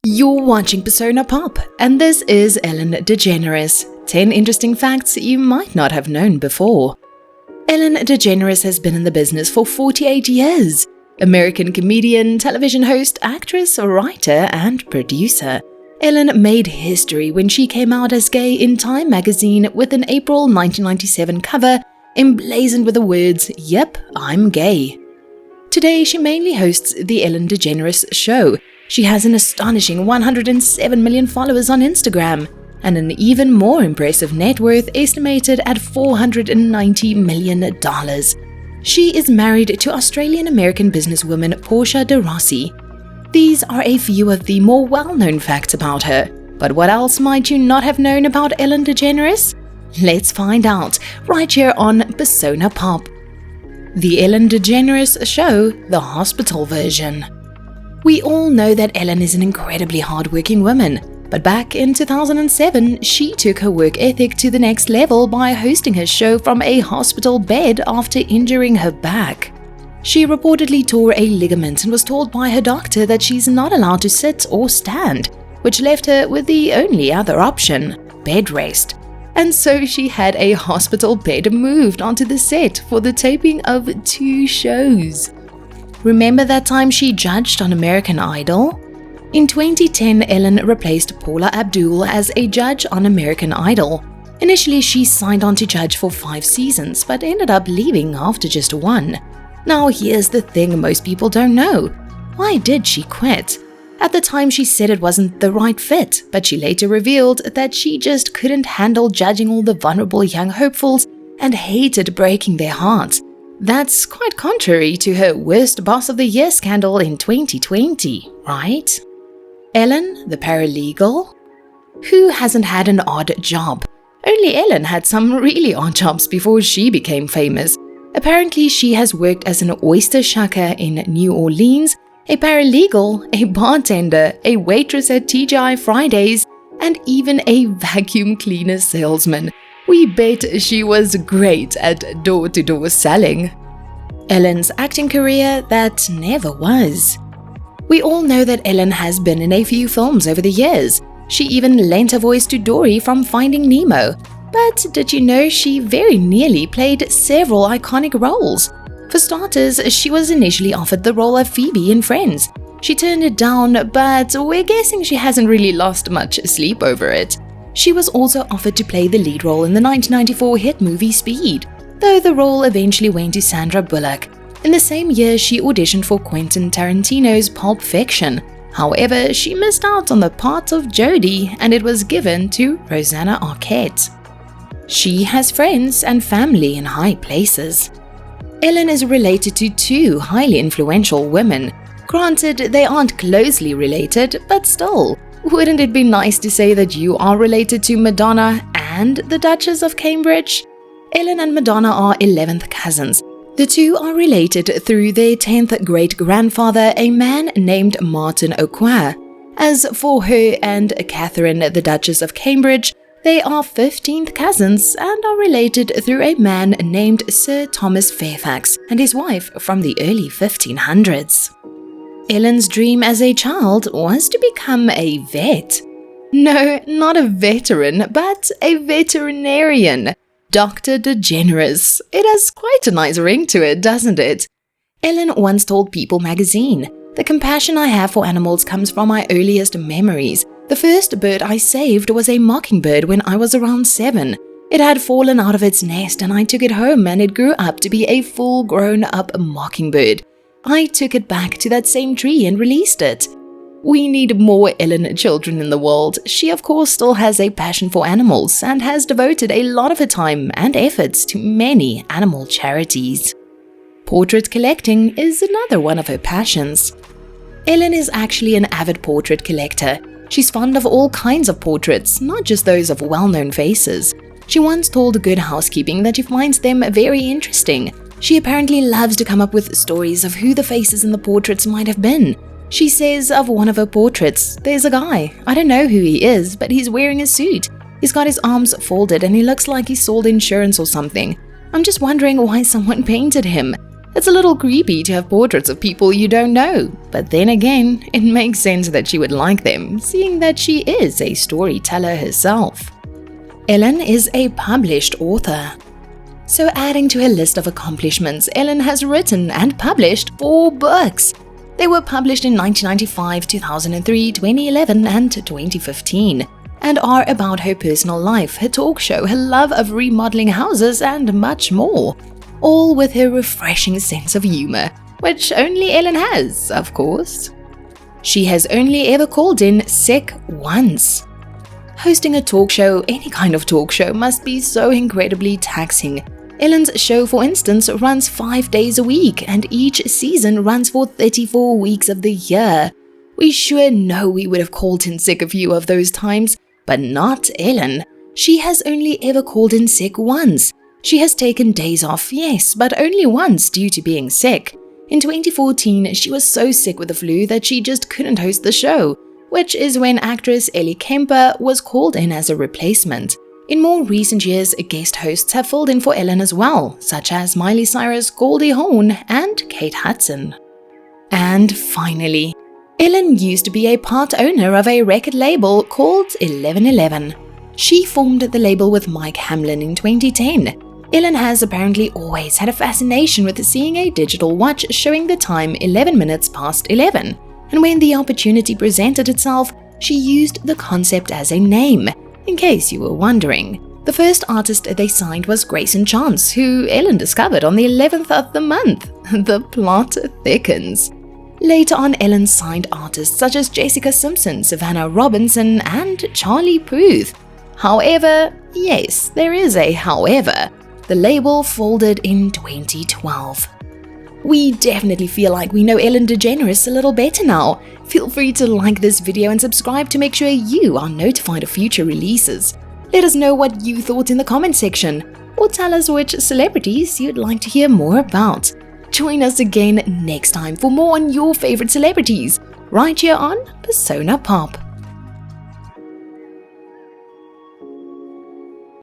You're watching Persona Pop, and this is Ellen DeGeneres. 10 interesting facts you might not have known before. Ellen DeGeneres has been in the business for 48 years. American comedian, television host, actress, writer, and producer. Ellen made history when she came out as gay in Time magazine with an April 1997 cover emblazoned with the words, "Yep, I'm gay." Today, she mainly hosts The Ellen DeGeneres Show. She has an astonishing 107 million followers on Instagram and an even more impressive net worth estimated at $490 million. She is married to Australian-American businesswoman Portia de Rossi. These are a few of the more well-known facts about her. But what else might you not have known about Ellen DeGeneres? Let's find out right here on Persona Pop. The Ellen DeGeneres Show, the hospital version. We all know that Ellen is an incredibly hardworking woman, but back in 2007, she took her work ethic to the next level by hosting her show from a hospital bed after injuring her back. She reportedly tore a ligament and was told by her doctor that she's not allowed to sit or stand, which left her with the only other option, bed rest. And so she had a hospital bed moved onto the set for the taping of 2 shows. Remember that time she judged on American Idol? In 2010, Ellen replaced Paula Abdul as a judge on American Idol. Initially, she signed on to judge for 5 seasons, but ended up leaving after just 1. Now, here's the thing most people don't know. Why did she quit? At the time, she said it wasn't the right fit, but she later revealed that she just couldn't handle judging all the vulnerable young hopefuls and hated breaking their hearts. That's quite contrary to her Worst Boss of the Year scandal in 2020, right? Ellen, the paralegal? Who hasn't had an odd job? Only Ellen had some really odd jobs before she became famous. Apparently, she has worked as an oyster shucker in New Orleans, a paralegal, a bartender, a waitress at TGI Fridays, and even a vacuum cleaner salesman. We bet she was great at door-to-door selling. Ellen's acting career, that never was. We all know that Ellen has been in a few films over the years. She even lent her voice to Dory from Finding Nemo. But did you know she very nearly played several iconic roles? For starters, she was initially offered the role of Phoebe in Friends. She turned it down, but we're guessing she hasn't really lost much sleep over it. She was also offered to play the lead role in the 1994 hit movie Speed, though the role eventually went to Sandra Bullock. In the same year, she auditioned for Quentin Tarantino's Pulp Fiction. However, she missed out on the part of Jodie, and it was given to Rosanna Arquette. She has friends and family in high places. Ellen is related to 2 highly influential women. Granted, they aren't closely related, but still. Wouldn't it be nice to say that you are related to Madonna and the Duchess of Cambridge? Ellen and Madonna are 11th cousins. The 2 are related through their 10th great-grandfather, a man named Martin O'Quare. As for her and Catherine, the Duchess of Cambridge, they are 15th cousins and are related through a man named Sir Thomas Fairfax and his wife from the early 1500s. Ellen's dream as a child was to become a vet. No, not a veteran, but a veterinarian. Dr. DeGeneres. It has quite a nice ring to it, doesn't it? Ellen once told People magazine, "The compassion I have for animals comes from my earliest memories. The first bird I saved was a mockingbird when I was around 7. It had fallen out of its nest and I took it home and it grew up to be a full grown-up mockingbird. I took it back to that same tree and released it." We need more Ellen children in the world. She of course still has a passion for animals and has devoted a lot of her time and efforts to many animal charities. Portrait collecting is another one of her passions. Ellen is actually an avid portrait collector. She's fond of all kinds of portraits, not just those of well-known faces. She once told Good Housekeeping that she finds them very interesting. She apparently loves to come up with stories of who the faces in the portraits might have been. She says of one of her portraits, "There's a guy. I don't know who he is, but he's wearing a suit. He's got his arms folded and he looks like he sold insurance or something. I'm just wondering why someone painted him. It's a little creepy to have portraits of people you don't know, but then again, it makes sense that she would like them, seeing that she is a storyteller herself. Ellen is a published author. So adding to her list of accomplishments, Ellen has written and published 4 books. They were published in 1995, 2003, 2011, and 2015, and are about her personal life, her talk show, her love of remodeling houses, and much more. All with her refreshing sense of humor, which only Ellen has, of course. She has only ever called in sick once. Hosting a talk show, any kind of talk show, must be so incredibly taxing. Ellen's show, for instance, runs 5 days a week, and each season runs for 34 weeks of the year. We sure know we would have called in sick a few of those times, but not Ellen. She has only ever called in sick once. She has taken days off, yes, but only once due to being sick. In 2014, she was so sick with the flu that she just couldn't host the show, which is when actress Ellie Kemper was called in as a replacement. In more recent years, guest hosts have filled in for Ellen as well, such as Miley Cyrus, Goldie Hawn, and Kate Hudson. And finally, Ellen used to be a part owner of a record label called 1111. She formed the label with Mike Hamlin in 2010. Ellen has apparently always had a fascination with seeing a digital watch showing the time 11 minutes past 11, and when the opportunity presented itself, she used the concept as a name. In case you were wondering, the first artist they signed was Grayson Chance, who Ellen discovered on the 11th of the month. The plot thickens. Later on, Ellen signed artists such as Jessica Simpson, Savannah Robinson, and Charlie Puth. However, yes, there is a however, the label folded in 2012. We definitely feel like we know Ellen DeGeneres a little better now. Feel free to like this video and subscribe to make sure you are notified of future releases. Let us know what you thought in the comment section, or tell us which celebrities you'd like to hear more about. Join us again next time for more on your favorite celebrities, right here on Persona Pop.